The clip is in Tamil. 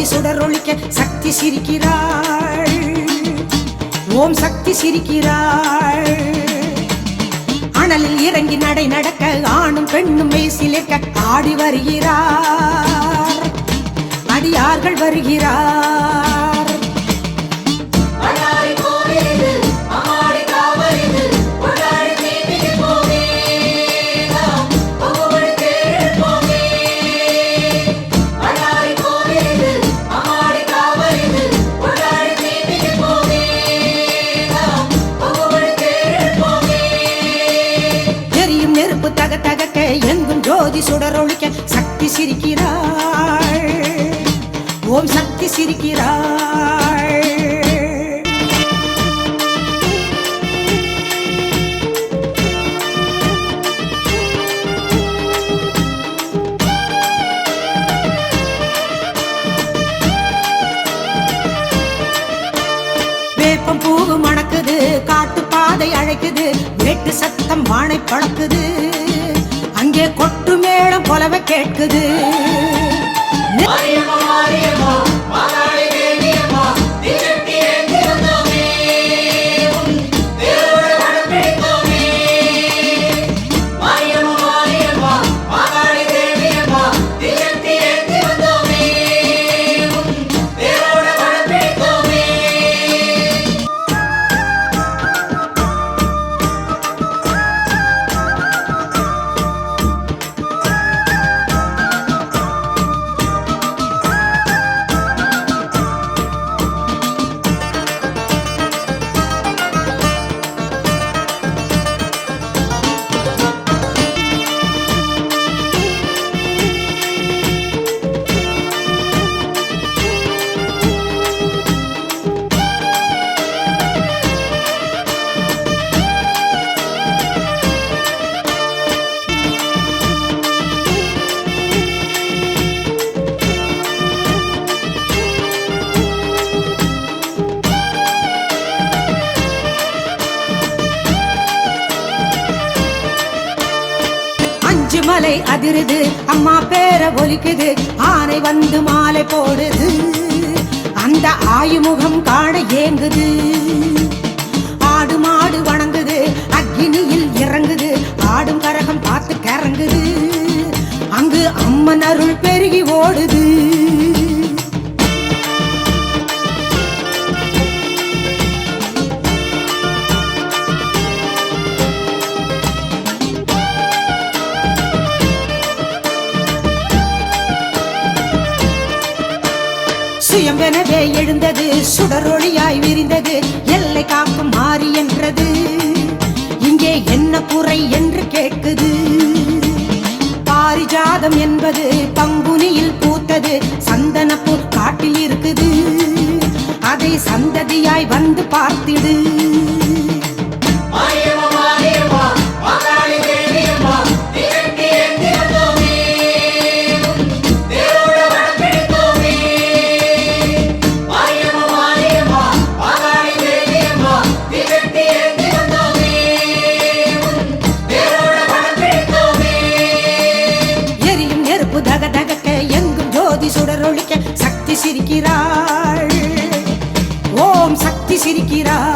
ஜோதி சுடரொளிக்க சக்தி சிரிக்கிறாள். ஓம் சக்தி சிரிக்கிறாள். அனலில் இறங்கி நடை நடக்க ஆணும் பெண்ணும் மெய்சிலிருக்க ஆடி வருகிறார். அடியார்கள் வருகிறார். தக தகக்க எங்கும் ஜோதி சுடரொளிக்க சக்தி சிரிக்கிறாள். ஓம் சக்தி சிரிக்கிறாள். வேப்பம் பூவு மணக்குது, காட்டு பாதை அழைக்குது, வேட்டு சத்தம் வானை பழக்குது, அங்கே கொட்டு மேளம் போலவே கேட்குது. மலை அதிருது, அம்மா பேர ஒலிக்குது, ஆனை வந்து மாலை போடுது, அந்த ஆயுமுகம் காண ஏங்குது. ஆடு மாடு வணங்குது, அக்கினியில் இறங்குது, ஆடும் கரகம் பார்த்து கறங்குது, அங்கு அம்மன் அருள் பெருகி ஓடுது. சுயம்பெனவே எழுந்தது, சுடரொளியாய் விரிந்தது, எல்லை காக்கும் மாறி என்றது, இங்கே என்ன குறை என்று கேட்குது. பாரிஜாதம் என்பது பங்குனியில் பூத்தது, சந்தனப்பூ காட்டில் இருக்குது, அதை சந்ததியாய் வந்து பார்த்திடு. தக தகக்க எங்கும் ஜோதி சுடரொளிக்க சக்தி சிரிக்கிறாள். ஓம் சக்தி சிரிக்கிறாள்.